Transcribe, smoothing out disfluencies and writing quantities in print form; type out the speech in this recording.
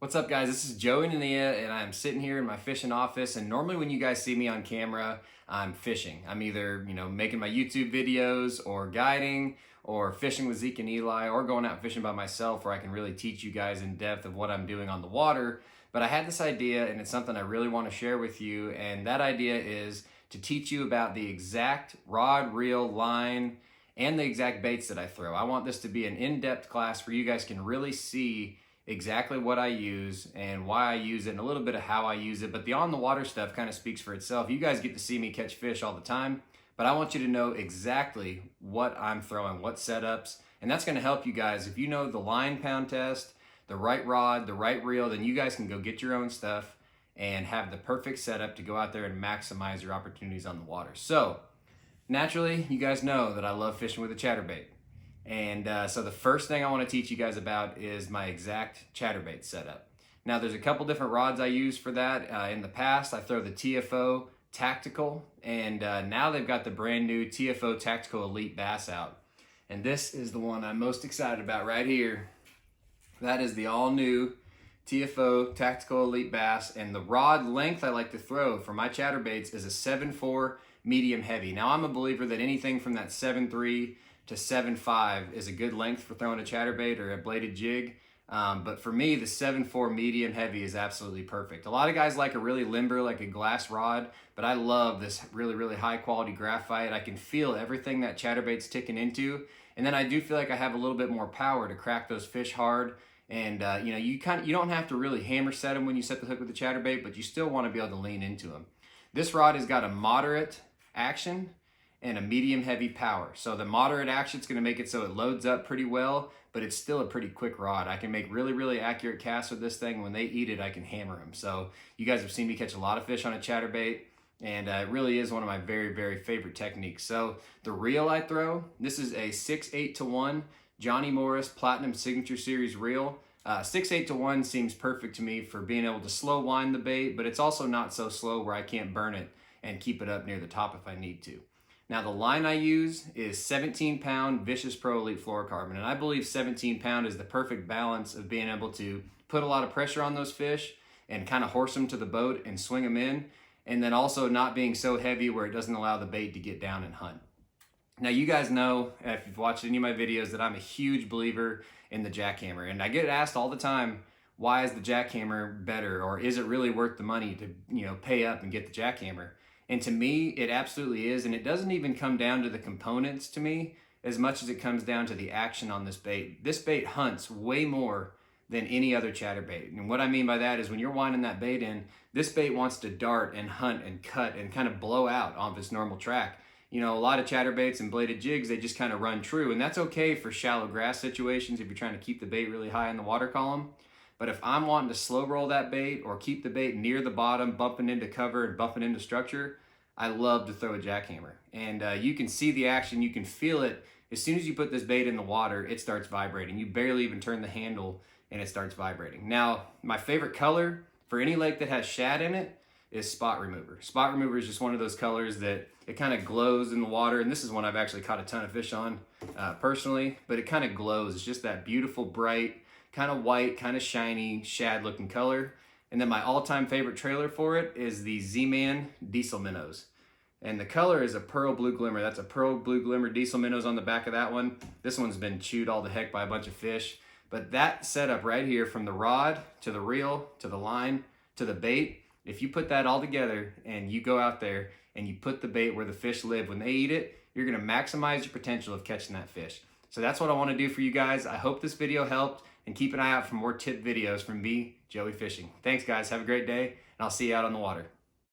What's up, guys? This is Joey Nania, and I'm sitting here in my fishing office. And normally when you guys see me on camera, I'm fishing. I'm either, making my YouTube videos or guiding or fishing with Zeke and Eli or going out fishing by myself where I can really teach you guys in depth of what I'm doing on the water. But I had this idea, and it's something I really want to share with you. And that idea is to teach you about the exact rod, reel, line, and the exact baits that I throw. I want this to be an in-depth class where you guys can really see exactly what I use and why I use it and a little bit of how I use it. But the on the water stuff kind of speaks for itself. You guys get to see me catch fish all the time, but I want you to know exactly what I'm throwing, what setups, and that's going to help you guys. If you know the line pound test, the right rod, the right reel, then you guys can go get your own stuff and have the perfect setup to go out there and maximize your opportunities on the water. So naturally, you guys know that I love fishing with a chatterbait. And so the first thing I want to teach you guys about is my exact chatterbait setup. Now there's a couple different rods I use for that. In the past, I throw the TFO Tactical, and now they've got the brand new TFO Tactical Elite Bass out. And this is the one I'm most excited about right here. That is the all new TFO Tactical Elite Bass, and the rod length I like to throw for my chatterbaits is a 7.4 medium heavy. Now I'm a believer that anything from that 7.3 to 7.5 is a good length for throwing a chatterbait or a bladed jig. But for me, the 7.4 medium heavy is absolutely perfect. A lot of guys like a really limber, like a glass rod, but I love this really, really high quality graphite. I can feel everything that chatterbait's ticking into. And then I do feel like I have a little bit more power to crack those fish hard. And you don't have to really hammer set them when you set the hook with the chatterbait, but you still want to be able to lean into them. This rod has got a moderate action and a medium heavy power. So the moderate action is going to make it so it loads up pretty well, but it's still a pretty quick rod. I can make really, really accurate casts with this thing. When they eat it, I can hammer them. So you guys have seen me catch a lot of fish on a chatterbait, and it really is one of my very, very favorite techniques. So the reel I throw, this is a 6/8-to-1 Johnny Morris Platinum Signature Series reel. 6/8-to-1 seems perfect to me for being able to slow wind the bait, but it's also not so slow where I can't burn it and keep it up near the top if I need to. Now the line I use is 17-pound Vicious Pro Elite Fluorocarbon, and I believe 17-pound is the perfect balance of being able to put a lot of pressure on those fish and kind of horse them to the boat and swing them in, and then also not being so heavy where it doesn't allow the bait to get down and hunt. Now you guys know, if you've watched any of my videos, that I'm a huge believer in the Jackhammer, and I get asked all the time, why is the Jackhammer better, or is it really worth the money to pay up and get the Jackhammer? And to me, it absolutely is, and it doesn't even come down to the components to me as much as it comes down to the action on this bait. This bait hunts way more than any other chatterbait. And what I mean by that is when you're winding that bait in, this bait wants to dart and hunt and cut and kind of blow out off its normal track. A lot of chatterbaits and bladed jigs, they just kind of run true, and that's okay for shallow grass situations if you're trying to keep the bait really high in the water column. But if I'm wanting to slow roll that bait or keep the bait near the bottom, bumping into cover and bumping into structure, I love to throw a Jackhammer. And you can see the action, you can feel it. As soon as you put this bait in the water, it starts vibrating. You barely even turn the handle and it starts vibrating. Now, my favorite color for any lake that has shad in it is Spot Remover. Spot Remover is just one of those colors that it kind of glows in the water. And this is one I've actually caught a ton of fish on personally, but it kind of glows. It's just that beautiful, bright, kind of white, kind of shiny, shad looking color. And then my all-time favorite trailer for it is the Z-Man DIEZEL MINNOWZ. And the color is a pearl blue glimmer. That's a pearl blue glimmer DIEZEL MINNOWZ on the back of that one. This one's been chewed all the heck by a bunch of fish. But that setup right here, from the rod to the reel to the line to the bait, if you put that all together and you go out there and you put the bait where the fish live, when they eat it, you're gonna maximize your potential of catching that fish. So that's what I wanna do for you guys. I hope this video helped, and keep an eye out for more tip videos from me, Joey Fishing. Thanks guys, have a great day, and I'll see you out on the water.